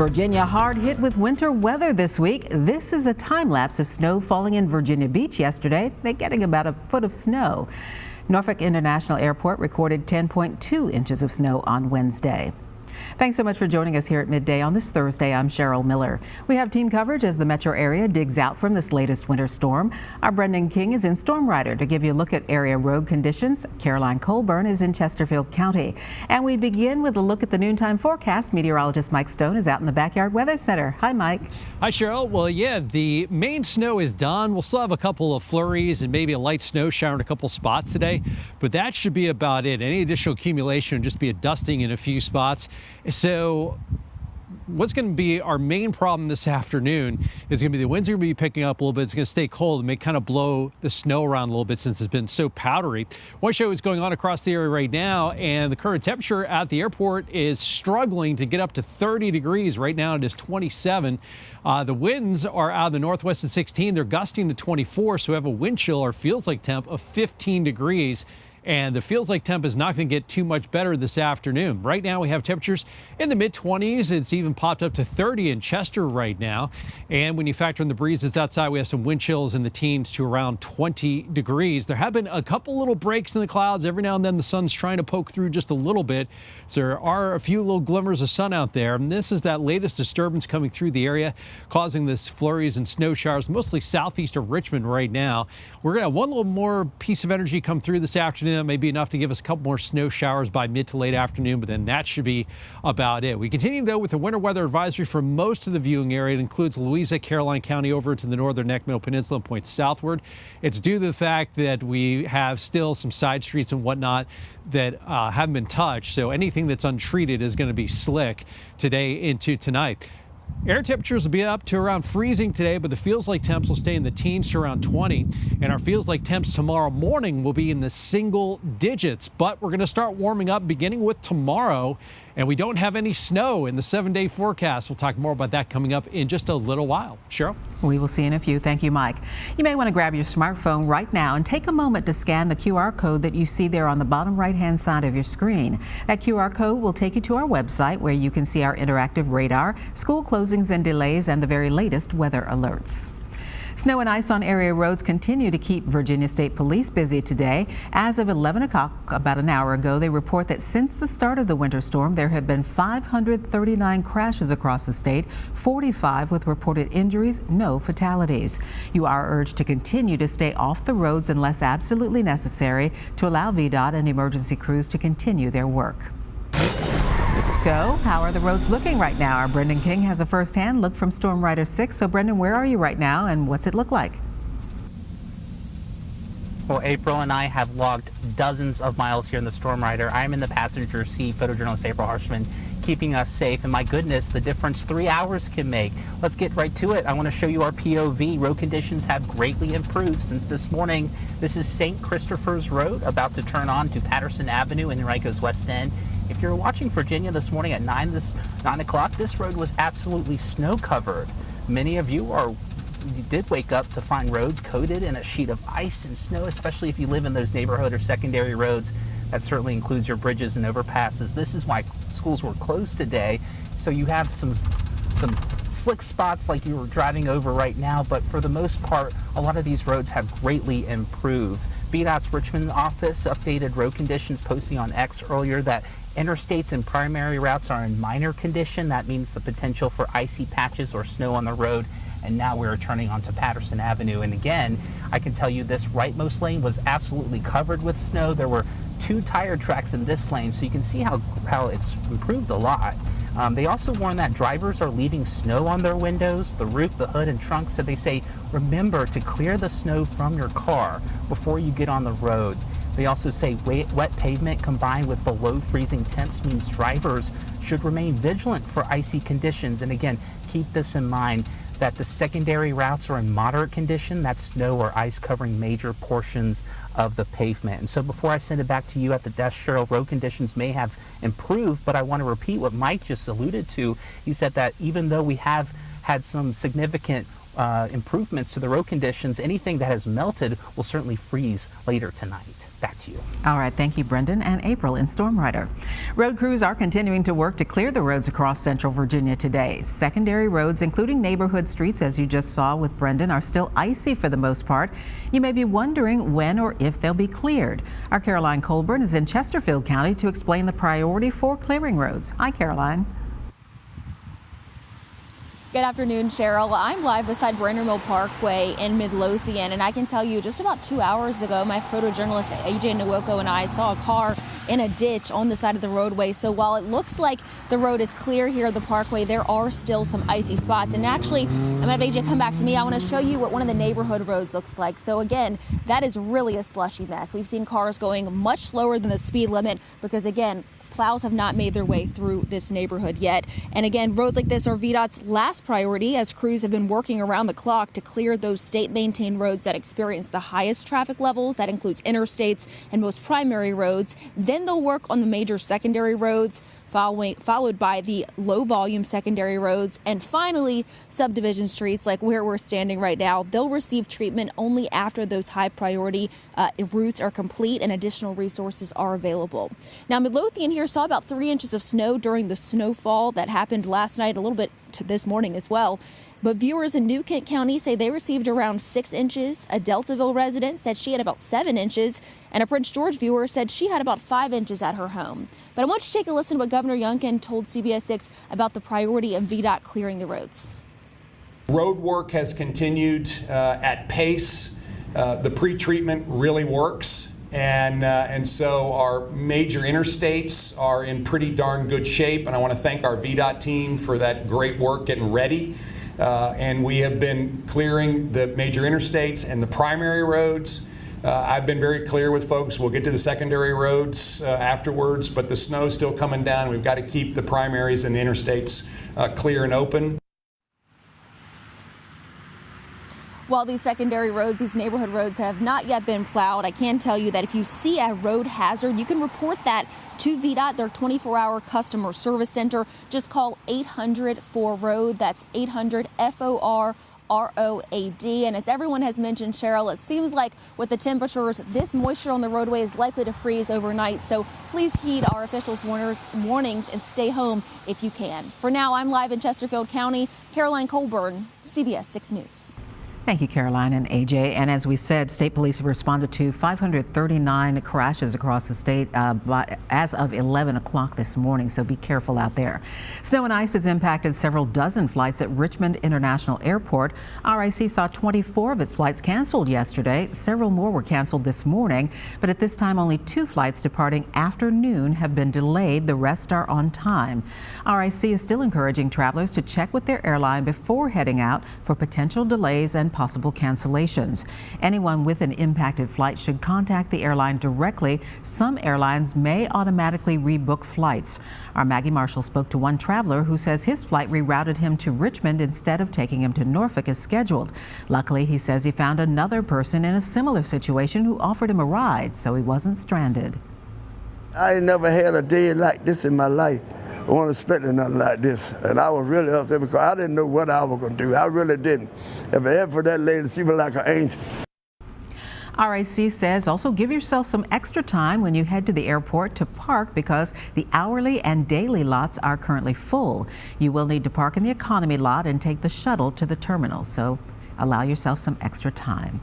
Virginia hard hit with winter weather this week. This is a time lapse of snow falling in Virginia Beach yesterday. They're getting about a foot of snow. Norfolk International Airport recorded 10.2 inches of snow on Wednesday. Thanks so much for joining us here at midday on this Thursday. I'm Cheryl Miller. We have team coverage as the metro area digs out from this latest winter storm. Our Brendan King is in Storm Rider to give you a look at area road conditions. Caroline Colburn is in Chesterfield County. And we begin with a look at the noontime forecast. Meteorologist Mike Stone is out in the Backyard Weather Center. Hi, Mike. Hi, Cheryl. Well, yeah, the main snow is done. We'll still have a couple of flurries and maybe a light snow shower in a couple spots today, but that should be about it. Any additional accumulation would just be a dusting in a few spots. So what's going to be our main problem this afternoon is going to be the winds are going to be picking up a little bit. It's going to stay cold and may kind of blow the snow around a little bit since it's been so powdery. Want to show you what's going on across the area right now, and the current temperature at the airport is struggling to get up to 30 degrees. Right now it is 27. The winds are out of the northwest at 16. They're gusting to 24, so we have a wind chill or feels like temp of 15 degrees. And the feels like temp is not going to get too much better this afternoon. Right now we have temperatures in the mid-20s. It's even popped up to 30 in Chester right now. And when you factor in the breeze that's outside, we have some wind chills in the teens to around 20 degrees. There have been a couple little breaks in the clouds. Every now and then the sun's trying to poke through just a little bit. So there are a few little glimmers of sun out there. And this is that latest disturbance coming through the area, causing this flurries and snow showers, mostly southeast of Richmond right now. We're going to have one little more piece of energy come through this afternoon. That may be enough to give us a couple more snow showers by mid to late afternoon, but then that should be about it. We continue, though, with a winter weather advisory for most of the viewing area. It includes Louisa, Caroline County over into the northern neck, middle peninsula, and points southward. It's due to the fact that we have still some side streets and whatnot that haven't been touched, so anything that's untreated is going to be slick today into tonight. Air temperatures will be up to around freezing today, but the feels like temps will stay in the teens to around 20. And our feels like temps tomorrow morning will be in the single digits. But we're going to start warming up beginning with tomorrow. And we don't have any snow in the 7-day forecast. We'll talk more about that coming up in just a little while. Cheryl? We will see in a few. Thank you, Mike. You may want to grab your smartphone right now and take a moment to scan the QR code that you see there on the bottom right-hand side of your screen. That QR code will take you to our website where you can see our interactive radar, school closings and delays, and the very latest weather alerts. Snow and ice on area roads continue to keep Virginia State Police busy today. As of 11 o'clock, about an hour ago, they report that since the start of the winter storm, there have been 539 crashes across the state, 45 with reported injuries, no fatalities. You are urged to continue to stay off the roads unless absolutely necessary to allow VDOT and emergency crews to continue their work. So, how are the roads looking right now? Our Brendan King has a first-hand look from Storm Rider 6. So, Brendan, where are you right now, and what's it look like? Well, April and I have logged dozens of miles here in the Storm Rider. I'm in the passenger seat, photojournalist April Harshman, keeping us safe. And my goodness, the difference 3 hours can make. Let's get right to it. I want to show you our POV. Road conditions have greatly improved since this morning. This is St. Christopher's Road, about to turn on to Patterson Avenue in Henrico's West End. If you're watching Virginia this morning at 9 o'clock, this road was absolutely snow covered. Many of you did wake up to find roads coated in a sheet of ice and snow, especially if you live in those neighborhood or secondary roads. That certainly includes your bridges and overpasses. This is why schools were closed today. So you have some slick spots like you were driving over right now, but for the most part, a lot of these roads have greatly improved. VDOT's Richmond office updated road conditions, posting on X earlier that interstates and primary routes are in minor condition. That means the potential for icy patches or snow on the road. And now we're turning onto Patterson Avenue. And again, I can tell you this rightmost lane was absolutely covered with snow. There were 2 tire tracks in this lane, so you can see how it's improved a lot. They also warn that drivers are leaving snow on their windows, the roof, the hood, and trunk. So they say, remember to clear the snow from your car before you get on the road. They also say wet pavement combined with below freezing temps means drivers should remain vigilant for icy conditions. And again, keep this in mind that the secondary routes are in moderate condition. That's snow or ice covering major portions of the pavement. And so before I send it back to you at the desk, Cheryl, road conditions may have improved, but I want to repeat what Mike just alluded to. He said that even though we have had some significant improvements to the road conditions. Anything that has melted will certainly freeze later tonight. Back to you. All right, thank you, Brendan and April in Storm Rider. Road crews are continuing to work to clear the roads across central Virginia today. Secondary roads, including neighborhood streets, as you just saw with Brendan, are still icy for the most part. You may be wondering when or if they'll be cleared. Our Caroline Colburn is in Chesterfield County to explain the priority for clearing roads. Hi, Caroline. Good afternoon, Cheryl. I'm live beside Mill Parkway in Midlothian, and I can tell you just about 2 hours ago, my photojournalist AJ Nwoko and I saw a car in a ditch on the side of the roadway. So while it looks like the road is clear here at the parkway, there are still some icy spots. And actually, I'm gonna have AJ come back to me. I want to show you what one of the neighborhood roads looks like. So again, that is really a slushy mess. We've seen cars going much slower than the speed limit because, again, plows have not made their way through this neighborhood yet. And again, roads like this are VDOT's last priority as crews have been working around the clock to clear those state-maintained roads that experience the highest traffic levels. That includes interstates and most primary roads. Then they'll work on the major secondary roads, followed by the low-volume secondary roads, and finally subdivision streets like where we're standing right now. They'll receive treatment only after those high-priority routes are complete and additional resources are available. Now, Midlothian here saw about 3 inches of snow during the snowfall that happened last night, a little bit to this morning as well. But viewers in New Kent County say they received around 6 inches. A Deltaville resident said she had about 7 inches. And a Prince George viewer said she had about 5 inches at her home. But I want you to take a listen to what Governor Youngkin told CBS 6 about the priority of VDOT clearing the roads. Road work has continued at pace. The pre-treatment really works. And so our major interstates are in pretty darn good shape. And I want to thank our VDOT team for that great work getting ready. And we have been clearing the major interstates and the primary roads. I've been very clear with folks. We'll get to the secondary roads afterwards, but the snow's still coming down. We've got to keep the primaries and the interstates clear and open. While these secondary roads, these neighborhood roads have not yet been plowed, I can tell you that if you see a road hazard, you can report that to VDOT, their 24-hour customer service center. Just call 800-4ROAD. That's 800-FORROAD. And as everyone has mentioned, Cheryl, it seems like with the temperatures, this moisture on the roadway is likely to freeze overnight. So please heed our officials' warnings and stay home if you can. For now, I'm live in Chesterfield County. Caroline Colburn, CBS 6 News. Thank you, Caroline and AJ. And as we said, state police have responded to 539 crashes across the state as of 11 o'clock this morning, so be careful out there. Snow and ice has impacted several dozen flights at Richmond International Airport. RIC saw 24 of its flights canceled yesterday. Several more were canceled this morning, but at this time only 2 flights departing after noon have been delayed. The rest are on time. RIC is still encouraging travelers to check with their airline before heading out for potential delays and possible cancellations. Anyone with an impacted flight should contact the airline directly. Some airlines may automatically rebook flights. Our Maggie Marshall spoke to one traveler who says his flight rerouted him to Richmond instead of taking him to Norfolk as scheduled. Luckily, he says he found another person in a similar situation who offered him a ride, so he wasn't stranded. I ain't never had a day like this in my life. I wasn't expecting nothing like this. And I was really upset because I didn't know what I was going to do. I really didn't. If I had for that lady, she was like an angel. RIC says also give yourself some extra time when you head to the airport to park because the hourly and daily lots are currently full. You will need to park in the economy lot and take the shuttle to the terminal. So allow yourself some extra time.